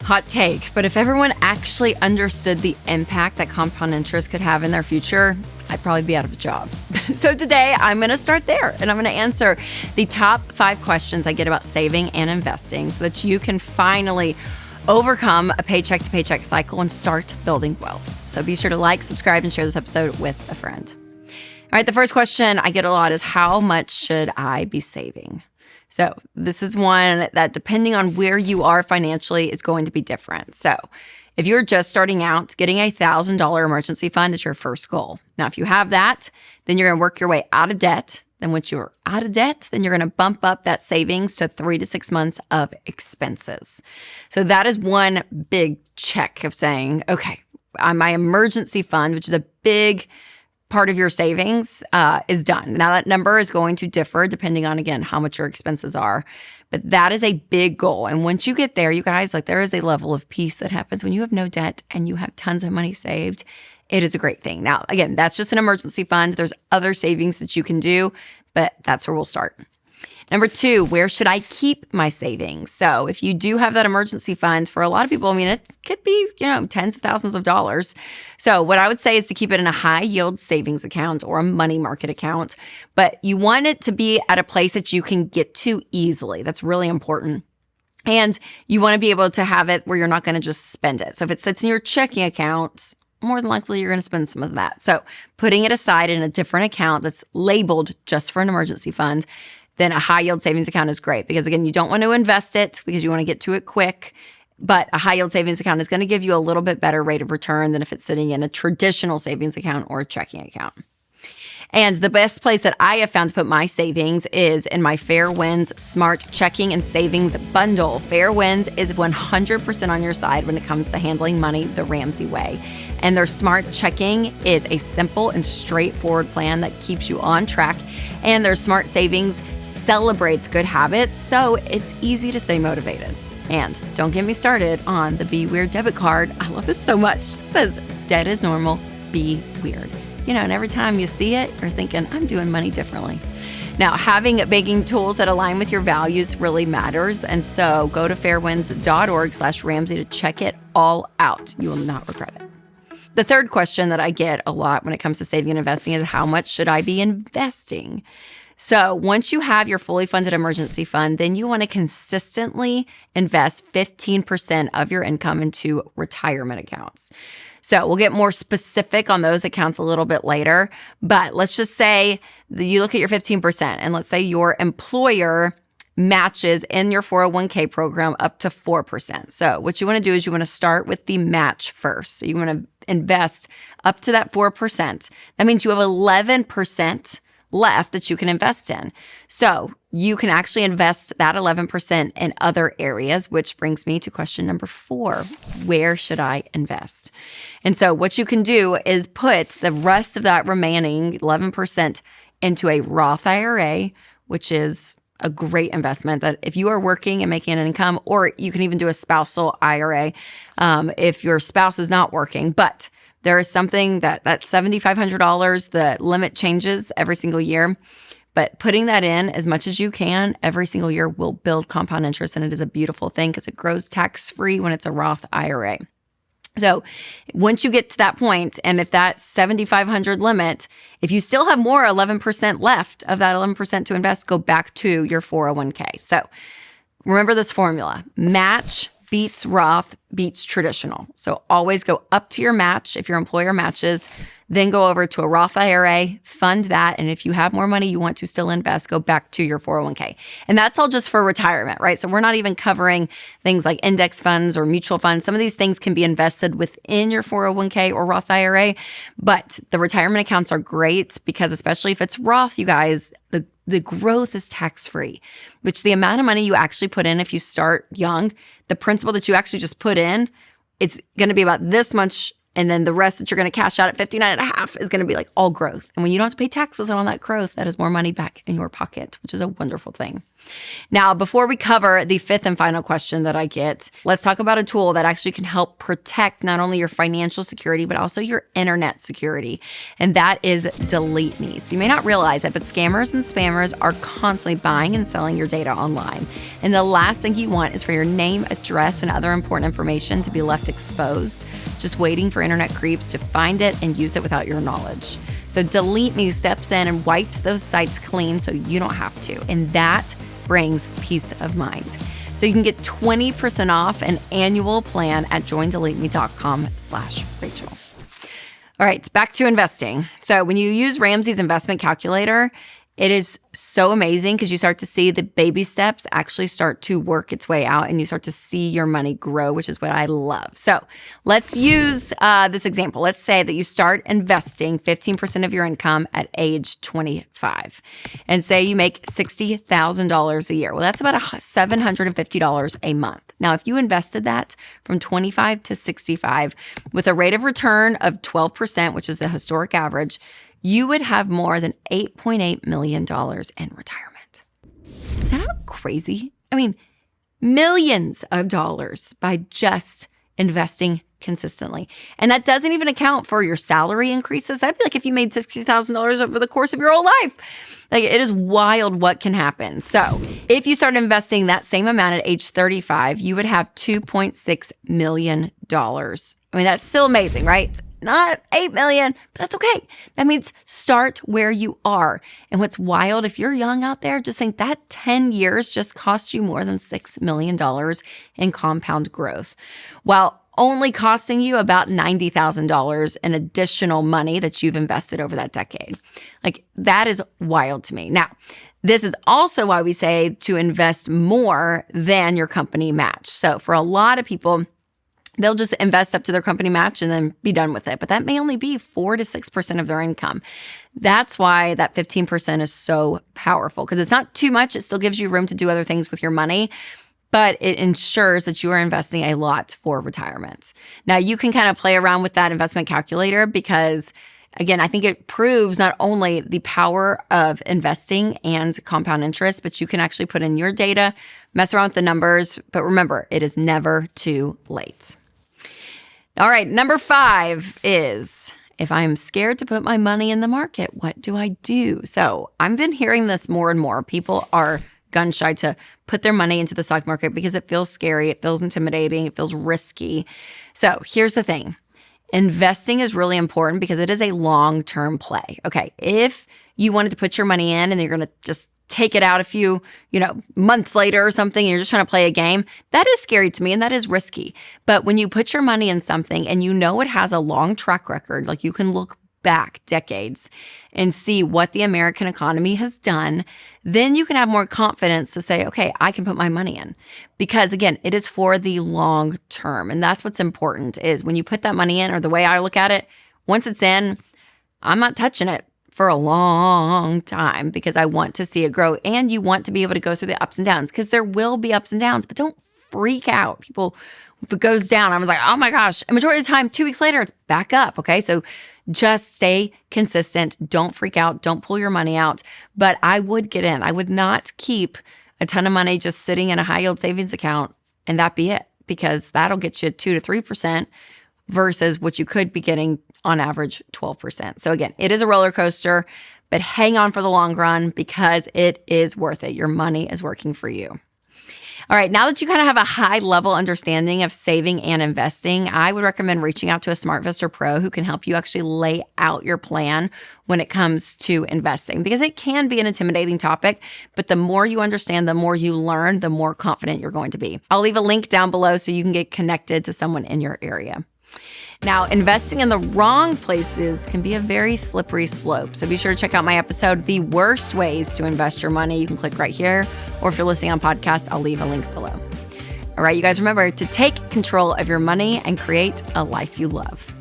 hot take, but if everyone actually understood the impact that compound interest could have in their future, I'd probably be out of a job. So today, I'm going to start there, and I'm going to answer the top 5 questions I get about saving and investing so that you can finally overcome a paycheck-to-paycheck cycle and start building wealth. So be sure to like, subscribe, and share this episode with a friend. All right, the first question I get a lot is, how much should I be saving? So this is one that, depending on where you are financially, is going to be different. So if you're just starting out, getting a $1,000 emergency fund is your first goal. Now, if you have that, then you're going to work your way out of debt. Then once you're out of debt, then you're going to bump up that savings to 3 to 6 months of expenses. So that is one big check of saying, okay, my emergency fund, which is a big part of your savings, is done. Now, that number is going to differ depending on, again, how much your expenses are. But that is a big goal. And once you get there, you guys, there is a level of peace that happens when you have no debt and you have tons of money saved. It is a great thing. Now, again, that's just an emergency fund. There's other savings that you can do, but that's where we'll start. Number 2, where should I keep my savings? So if you do have that emergency fund, for a lot of people, it could be, tens of thousands of dollars. So what I would say is to keep it in a high yield savings account or a money market account, but you want it to be at a place that you can get to easily. That's really important. And you want to be able to have it where you're not going to just spend it. So if it sits in your checking account, more than likely you're going to spend some of that. So putting it aside in a different account that's labeled just for an emergency fund, then a high yield savings account is great because, again, you don't want to invest it because you want to get to it quick. But a high yield savings account is going to give you a little bit better rate of return than if it's sitting in a traditional savings account or a checking account. And the best place that I have found to put my savings is in my Fair Winds Smart Checking and Savings Bundle. Fair Winds is 100% on your side when it comes to handling money the Ramsey way. And their Smart Checking is a simple and straightforward plan that keeps you on track. And their Smart Savings celebrates good habits, so it's easy to stay motivated. And don't get me started on the Be Weird debit card. I love it so much. It says, debt is normal, be weird. And every time you see it, you're thinking, I'm doing money differently. Now, having banking tools that align with your values really matters. And so go to fairwinds.org/Ramsey to check it all out. You will not regret it. The third question that I get a lot when it comes to saving and investing is, how much should I be investing? So once you have your fully funded emergency fund, then you want to consistently invest 15% of your income into retirement accounts. So we'll get more specific on those accounts a little bit later, but let's just say that you look at your 15%, and let's say your employer matches in your 401k program up to 4%. So what you want to do is you want to start with the match first. So you want to invest up to that 4%. That means you have 11% left that you can invest in. So you can actually invest that 11% in other areas, which brings me to question number 4. Where should I invest? And so what you can do is put the rest of that remaining 11% into a Roth IRA, which is a great investment that if you are working and making an income, or you can even do a spousal IRA if your spouse is not working. But there is something that's $7,500. The limit changes every single year. But putting that in as much as you can every single year will build compound interest. And it is a beautiful thing because it grows tax-free when it's a Roth IRA. So once you get to that point, and if that $7,500 limit, if you still have more 11% left of that 11% to invest, go back to your 401k. So remember this formula: match beats Roth beats traditional. So always go up to your match if your employer matches, then go over to a Roth IRA, fund that. And if you have more money you want to still invest, go back to your 401k. And that's all just for retirement, right? So we're not even covering things like index funds or mutual funds. Some of these things can be invested within your 401k or Roth IRA, but the retirement accounts are great because, especially if it's Roth, you guys, the growth is tax-free, which the amount of money you actually put in if you start young, the principal that you actually just put in, it's going to be about this much And then the rest that you're going to cash out at 59.5 is going to be like all growth. And when you don't have to pay taxes on all that growth, that is more money back in your pocket, which is a wonderful thing. Now, before we cover the fifth and final question that I get, let's talk about a tool that actually can help protect not only your financial security, but also your internet security. And that is Delete Me. So you may not realize it, but scammers and spammers are constantly buying and selling your data online. And the last thing you want is for your name, address, and other important information to be left exposed, just waiting for internet creeps to find it and use it without your knowledge. So Delete Me steps in and wipes those sites clean so you don't have to. And that brings peace of mind. So you can get 20% off an annual plan at joindeleteme.com/Rachel. All right, back to investing. So when you use Ramsey's investment calculator, it is so amazing because you start to see the baby steps actually start to work its way out and you start to see your money grow, which is what I love. So let's use this example. Let's say that you start investing 15% of your income at age 25 and say you make $60,000 a year. Well, that's about $750 a month. Now, if you invested that from 25 to 65 with a rate of return of 12%, which is the historic average, you would have more than $8.8 million in retirement. Is that not crazy? I mean, millions of dollars by just investing consistently. And that doesn't even account for your salary increases. That'd be like if you made $60,000 over the course of your whole life. Like, it is wild what can happen. So if you start investing that same amount at age 35, you would have $2.6 million. I mean, that's still amazing, right? Not 8 million, but that's okay. That means start where you are. And what's wild, if you're young out there, just think that 10 years just cost you more than $6 million in compound growth, while only costing you about $90,000 in additional money that you've invested over that decade. Like, that is wild to me. Now, this is also why we say to invest more than your company match. So for a lot of people, they'll just invest up to their company match and then be done with it. But that may only be 4 to 6% of their income. That's why that 15% is so powerful, because it's not too much. It still gives you room to do other things with your money, but it ensures that you are investing a lot for retirement. Now, you can kind of play around with that investment calculator because, again, I think it proves not only the power of investing and compound interest, but you can actually put in your data, mess around with the numbers. But remember, it is never too late. All right, number 5 is, if I'm scared to put my money in the market, what do I do? So I've been hearing this more and more. People are gun shy to put their money into the stock market because it feels scary, it feels intimidating, it feels risky. So here's the thing. Investing is really important because it is a long-term play. Okay, if you wanted to put your money in and you're going to just take it out a few, months later or something, and you're just trying to play a game, that is scary to me and that is risky. But when you put your money in something and it has a long track record, like you can look back decades and see what the American economy has done, then you can have more confidence to say, okay, I can put my money in. Because again, it is for the long term. And that's what's important, is when you put that money in, or the way I look at it, once it's in, I'm not touching it for a long time because I want to see it grow. And you want to be able to go through the ups and downs, because there will be ups and downs, but don't freak out. People, if it goes down, I was like, oh my gosh. And majority of the time, 2 weeks later, it's back up. Okay. So just stay consistent. Don't freak out. Don't pull your money out. But I would get in. I would not keep a ton of money just sitting in a high yield savings account and that be it, because that'll get you 2 to 3% versus what you could be getting on average 12%. So again, it is a roller coaster, but hang on for the long run because it is worth it. Your money is working for you. All right, now that you kind of have a high level understanding of saving and investing, I would recommend reaching out to a SmartVestor Pro who can help you actually lay out your plan when it comes to investing, because it can be an intimidating topic, but the more you understand, the more you learn, the more confident you're going to be. I'll leave a link down below so you can get connected to someone in your area. Now, investing in the wrong places can be a very slippery slope. So be sure to check out my episode, The Worst Ways to Invest Your Money. You can click right here. Or if you're listening on podcast, I'll leave a link below. All right, you guys, remember to take control of your money and create a life you love.